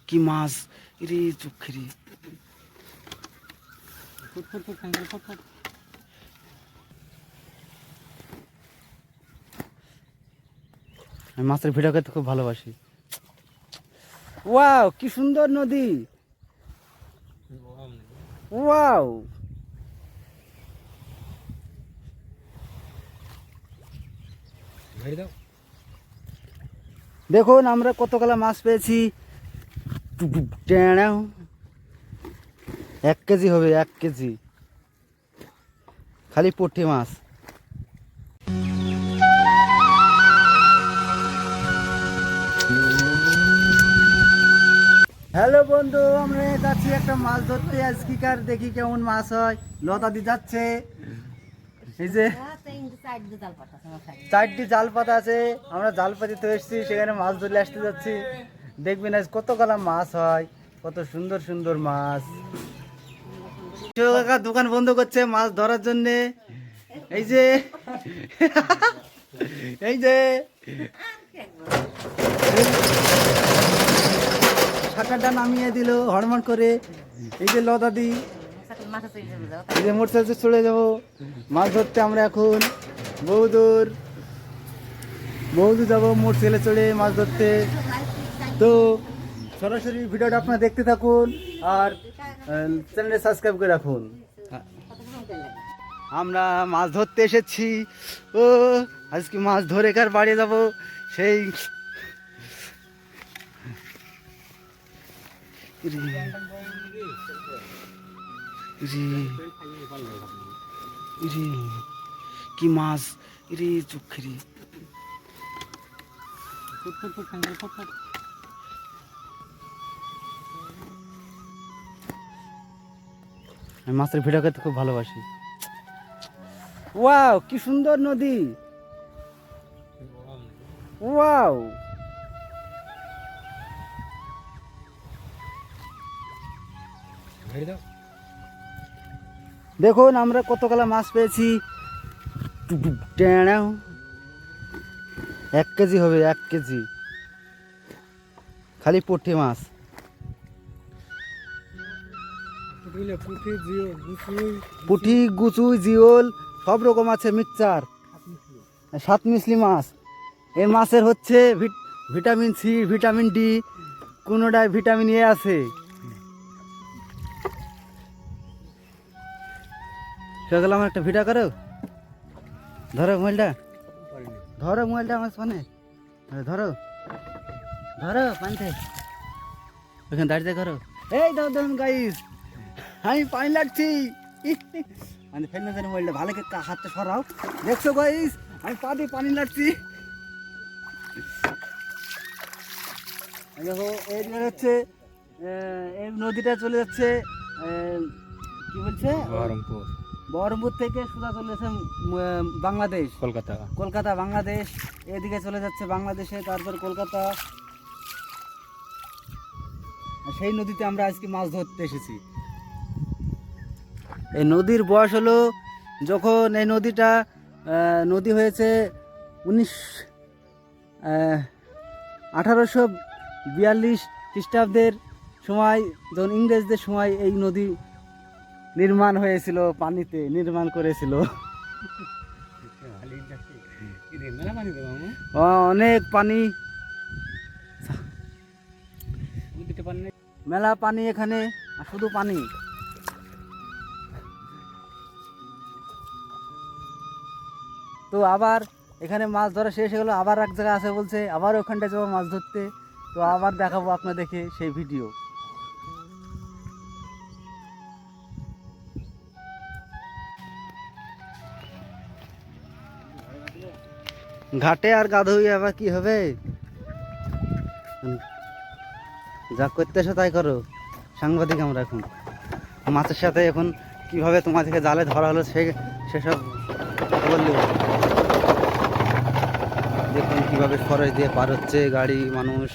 কি মাছ রে চোখেরে। আমি মাছের ভিডিও করতে খুব ভালোবাসি। ওয়াও কি সুন্দর নদী, ওয়াও। দেখুন আমরা কতগুলা মাছ পেয়েছি। 1 কেজি হবে, 1 কেজি খালি পুঁটি মাছ। হ্যালো বন্ধু, আমরা যাচ্ছি একটা মাছ ধরতে আজকিকার, দেখি কেমন মাছ হয়। লতাদি যাচ্ছে, এই যে 4টি জাল পাতা আছে, আমরা জাল পাতিতে এসেছি, সেখানে মাছ ধরে আসতে যাচ্ছি। দেখবেন আজ কতগুলা মাছ হয়, কত সুন্দর সুন্দর মাছ। কাকা দোকান বন্ধ করছে মাছ ধরার জন্য। এই যে এই যে শাটারটা নামিয়ে দিল হড়মড় করে। এই যে লদাদি, এই যে মোটরসাইকেল চলে যাবো মাছ ধরতে। আমরা এখন বহুদূর যাবো মোটরসাইকেলে চড়ে মাছ ধরতে। তো সরাসরি ভিডিওটা আপনারা দেখতে থাকুন আর চ্যানেলে সাবস্ক্রাইব করে রাখুন। আমরা মাছ ধরতে এসেছি। ও আজকে মাছ ধরে কার বাড়ি যাব সেই কি মাছ রে চোখেরে। আমি মাছের ভিডিও করতে খুব ভালোবাসি। ওয়াও কি সুন্দর নদী, ওয়াও। দেখুন আমরা কতগুলা মাছ পেয়েছি। 1 কেজি হবে, 1 কেজি খালি পুঁটি মাছ। পুঁটি, গুচুই, জিওল সব রকম আছে, মিক্সচার। 7 মিশলি মাছ। এই মাছের হচ্ছে ভিটামিন সি, ভিটামিন ডি, কোনোটায় ভিটামিন এ আছে। সেগুলো আমার একটা ভিডিও করো। ধরো মোবাইলটা, ধরো মোবাইলটা আমার ফোনে, ধরো ধরো পানিতে ওখানে দাঁড়িয়ে করো। এই দাও দেখুন গাইস, আমি পানি লাগছি। মানে ফেলবে ফেলে মোবাইলটা ভালো করে হাতটা সরাও। দেখছো গাইস আমি পা দিয়ে পানি লাগছি। দেখো এই হচ্ছে এই নদীটা চলে যাচ্ছে কি বলছে বহরমপুর থেকে সোজা চলে যাচ্ছে বাংলাদেশ, কলকাতা বাংলাদেশ। এদিকে চলে যাচ্ছে বাংলাদেশে, তারপর কলকাতা। সেই নদীতে আমরা আজকে মাছ ধরতে এসেছি। এই নদীর বয়স হলো, যখন এই নদীটা নদী হয়েছে 1842 খ্রিস্টাব্দের সময়, যখন ইংরেজদের সময় এই নদী নির্মাণ হয়েছিল, পানিতে নির্মাণ করেছিল। অনেক পানি, মেলা পানি এখানে, শুধু পানি। তো আবার এখানে মাছ ধরা শেষ হয়ে গেলো, আবার এক জায়গায় আছে বলছে, আবার ওখানটায় যাবো মাছ ধরতে। তো আবার দেখাবো আপনাদেরকে সেই ভিডিও। ঘাটে আর গাধুই আবার কি হবে, যা করতে এসো তাই করো। সাংবাদিক আমরা এখন, মাছের সাথে এখন কিভাবে তোমাদেরকে জালে ধরা হলো সেসব বললি। দেখুন কিভাবে খরচ দিয়ে পার হচ্ছে গাড়ি, মানুষ।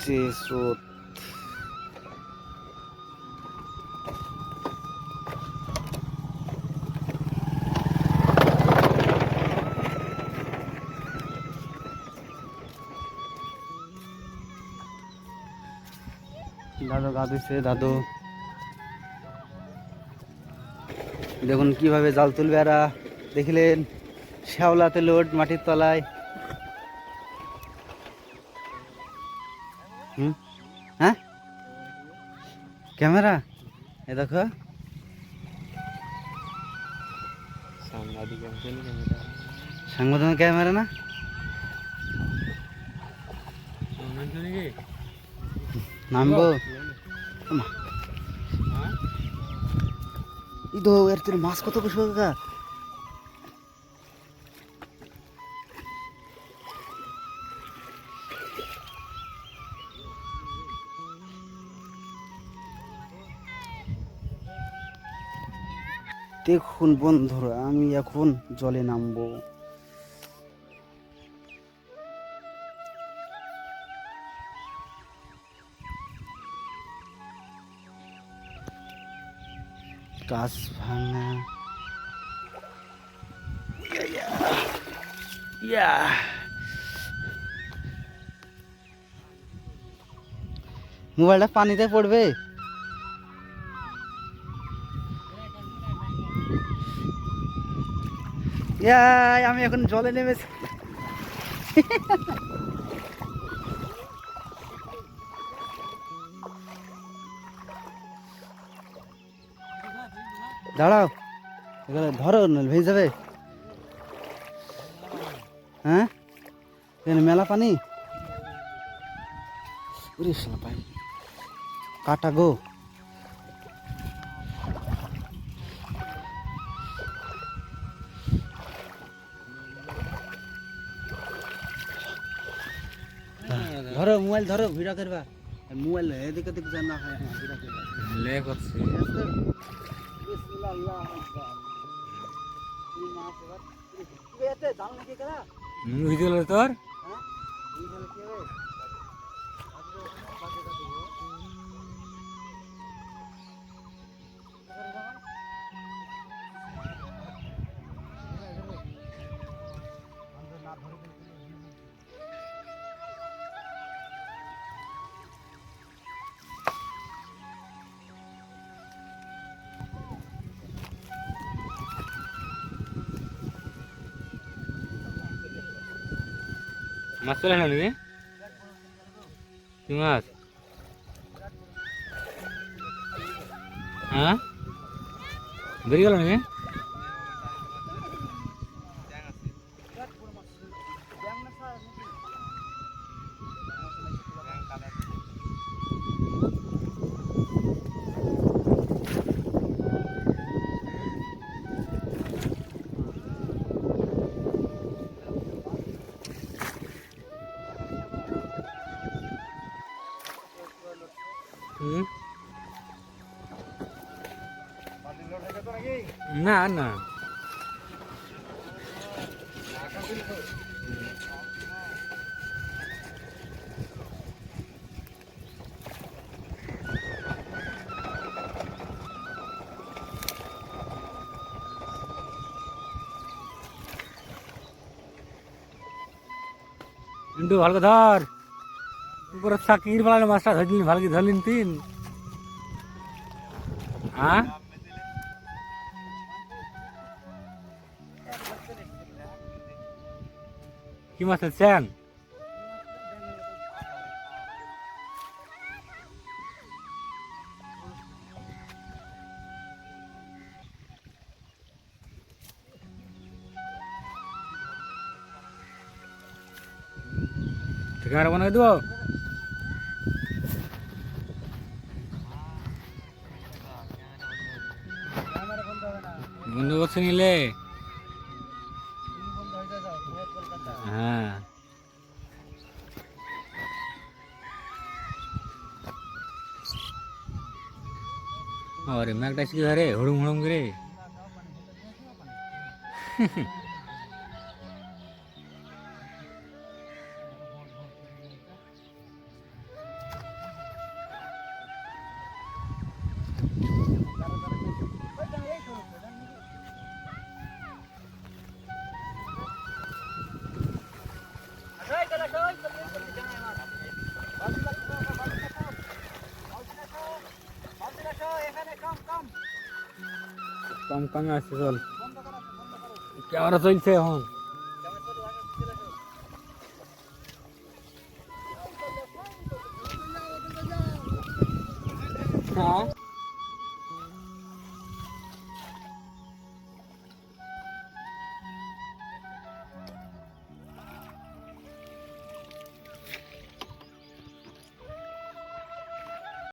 যে স্রোত, দাদু গা ধুইছে। দাদু দেখুন কিভাবে জাল তুলবে এরা, দেখলেন শ্যাওলাতে লোড মাটির তলায়। হ্যাঁ ক্যামেরা এ দেখো, সাংবাদিক ক্যামেরা না, নামবো ইদো এর তোর মাছ কত বেশি কাকা। দেখুন বন্ধুরা, আমি এখন জলে নামবো। গাছ ভাঙা মোবাইলটা পানিতে পড়বে। আমি এখন জলে নেমেছি। দাঁড়াও, ধরো ভেজে যাবে। হ্যাঁ এখানে মেলা পানি, কাটা গো। ধরো মোবাইল ধরো, ভিডিও করবা। মোবাইল এদিকে দিকে জানা হয় ভিডিও করবা। লে করছি বিসমিল্লাহ এই মাছ এবার কি এতে জাল নাকি করা মুই দিল তোর। হ্যাঁ এই দিল কি হবে বাকি কথা দেবো। মাছ চলে না নাকি? কি মাছ? হ্যাঁ বেরিয়ে গেল নাকি? না না ইন্টু ভালো ধর উপরে চাকির বেলা মাছটা ধরলিন, ভালো কি ধরলিন তিন। হ্যাঁ কি মাছ চ্যাং? ক্যামেরা বানাই দেবো। বন্ধু করছে নিলে হ্যাঁ আরে ম্যাগটা কি ধরে হুড়ুম হুড়ুম করে। কম কমে আসছে চল ক্যামেরা চলছে এখন হ্যাঁ